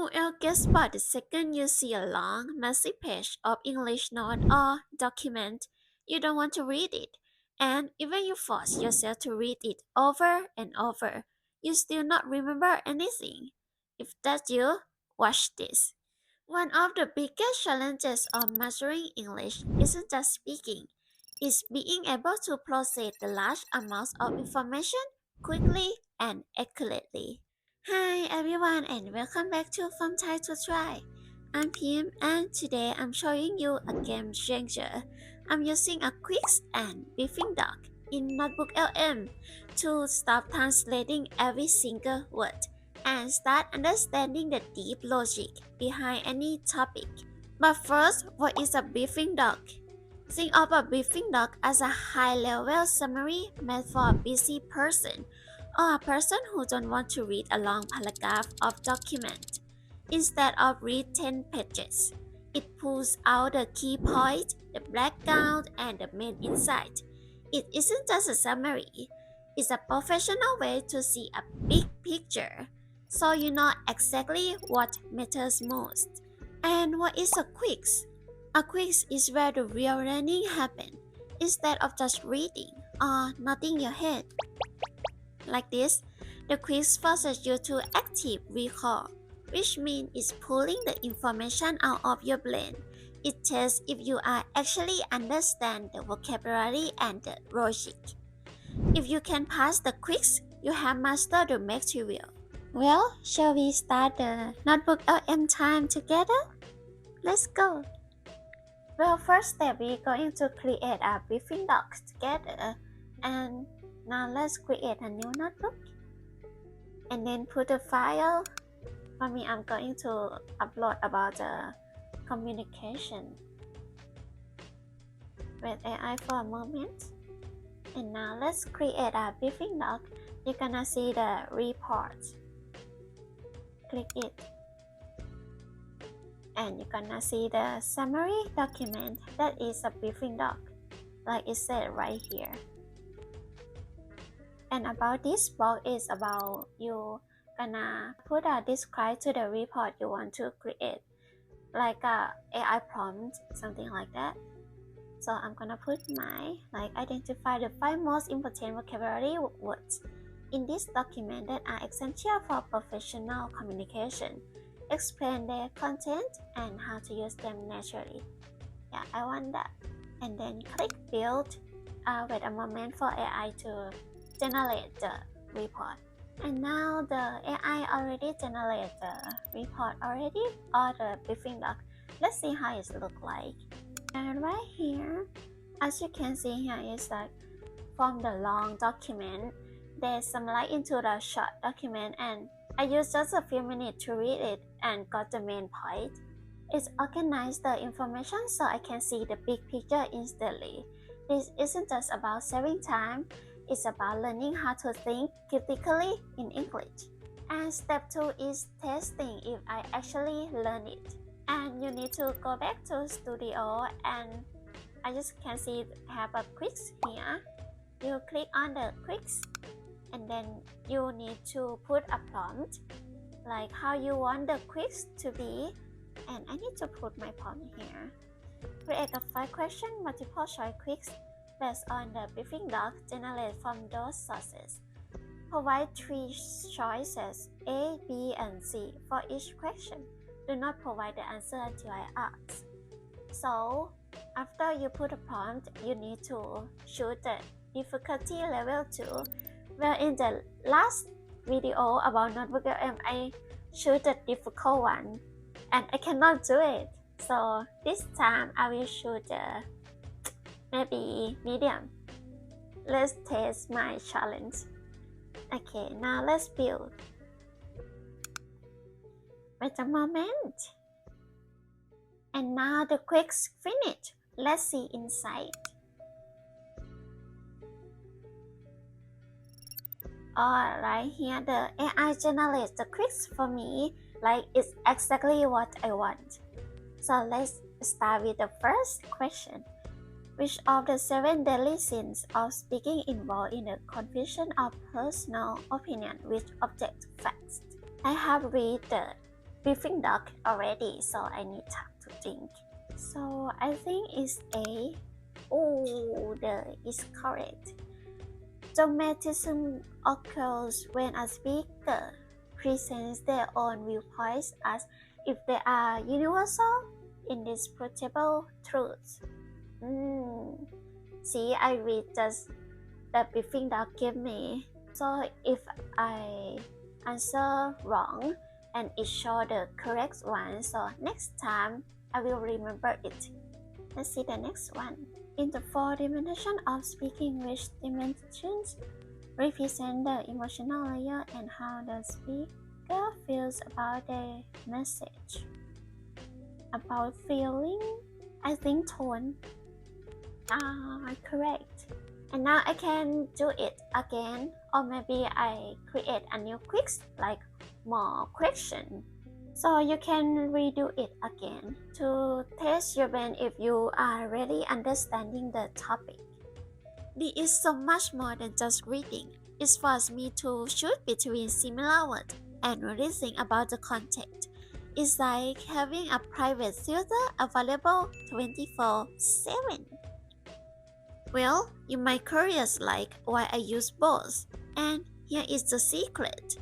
Who else gets spot the second you see a long, messy page of English note or document you don't want to read it, and even you force yourself to read it over and over, you still not remember anything. If that's you, watch this. One of the biggest challenges of mastering English isn't just speaking, it's being able to process the large amounts of information quickly and accurately. Hi everyone and welcome back to From Thai to Try. I'm Pim and today I'm showing you a game changer. I'm using a quiz and briefing doc in NotebookLM to stop translating every single word and start understanding the deep logic behind any topic. But first, what is a briefing doc? Think of a briefing doc as a high-level summary made for a busy person or a person who don't want to read a long paragraph of document. Instead of read 10 pages, it pulls out the key points, the background, and the main insight. It isn't just a summary, it's a professional way to see a big picture so you know exactly what matters most. And what is a quiz? A quiz is where the real learning happens instead of just reading or nodding your head. Like this, the quiz forces you to active recall, which means it's pulling the information out of your brain. It tests if you are actually understand the vocabulary and the logic. If you can pass the quiz, you have mastered the material. Well, shall we start the notebook LM time together? Let's go! Well, first step we're going to create a briefing doc together, and now let's create a new notebook and then put a file. For me, I'm going to upload about the communication with AI for a moment. And now let's create a briefing doc. You're gonna see the report. Click it. And you're gonna see the summary document that is a briefing doc, like it said right here. And about this box is about you gonna put a describe to the report you want to create, like a AI prompt, something like that. So I'm gonna put my identify the 5 most important vocabulary words in this document that are essential for professional communication. Explain their content and how to use them naturally. Yeah, I want that. And then click build. Wait a moment for AI to generate the report. And now the AI already generated the report already, or the briefing doc. Let's see how it looks like. And right here, as you can see here, is like from the long document, they summarize into the short document, and I used just a few minutes to read it and got the main point. It's organized the information so I can see the big picture instantly. This isn't just about saving time, it's about learning how to think critically in English. And step 2 is testing if I actually learn it. And you need to go back to studio, and I just can see have a quiz here. You click on the quiz, and then you need to put a prompt like how you want the quiz to be, and I need to put my prompt here. Create a 5-question multiple choice quiz based on the briefing doc generated from those sources. Provide 3 choices A, B, and C for each question. Do not provide the answer until I ask. So after you put a prompt, you need to choose the difficulty level 2. Well, in the last video about NotebookLM, I choose the difficult one, and I cannot do it. So this time I will choose the maybe medium. Let's test my challenge. Okay, now let's build. Wait a moment. And now the quiz finished. Let's see inside. Alright, here the AI generates the quiz for me, like it's exactly what I want. So let's start with the first question. Which of the 7 deadly sins of speaking involve in the confusion of personal opinion with objective facts? I have read the briefing doc already, so I need time to think. So I think it's A. Oh, the is correct. Dogmatism occurs when a speaker presents their own viewpoints as if they are universal, indisputable truths. Mm. See, I read just the briefing doc gave me. So if I answer wrong and it show the correct one, so next time I will remember it. Let's see the next one. In the four dimensions of speaking, which dimensions represent the emotional layer and how the speaker feels about the message? About feeling, I think tone. Correct. And now I can do it again, or maybe I create a new quiz like more question. So you can redo it again to test your brain if you are really understanding the topic. This is so much more than just reading. It forced me to choose between similar words and really think about the content. It's like having a private tutor available 24/7. Well, you might curious like why I use both. And here is the secret.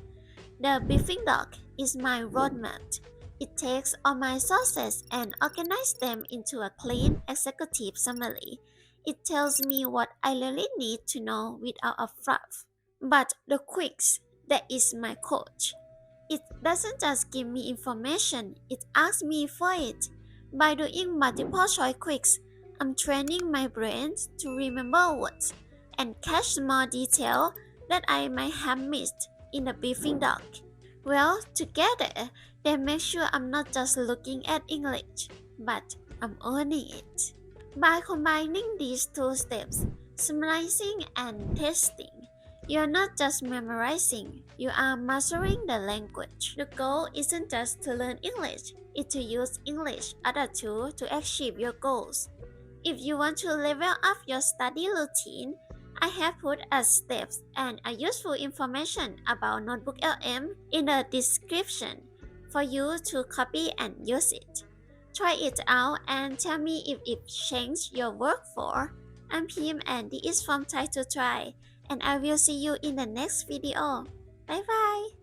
The briefing doc is my roadmap. It takes all my sources and organizes them into a clean executive summary. It tells me what I really need to know without a fluff. But the quiz, that is my coach. It doesn't just give me information, it asks me for it. By doing multiple choice quiz, I'm training my brain to remember words and catch more detail that I might have missed in the briefing doc. Well, together, they make sure I'm not just looking at English, but I'm owning it. By combining these two steps, summarizing and testing, you're not just memorizing, you are mastering the language. The goal isn't just to learn English, it's to use English as a tool to achieve your goals. If you want to level up your study routine, I have put a steps and a useful information about NotebookLM in the description for you to copy and use it. Try it out and tell me if it changed your workflow. I'm Pim and this is from Try to Try, and I will see you in the next video. Bye bye!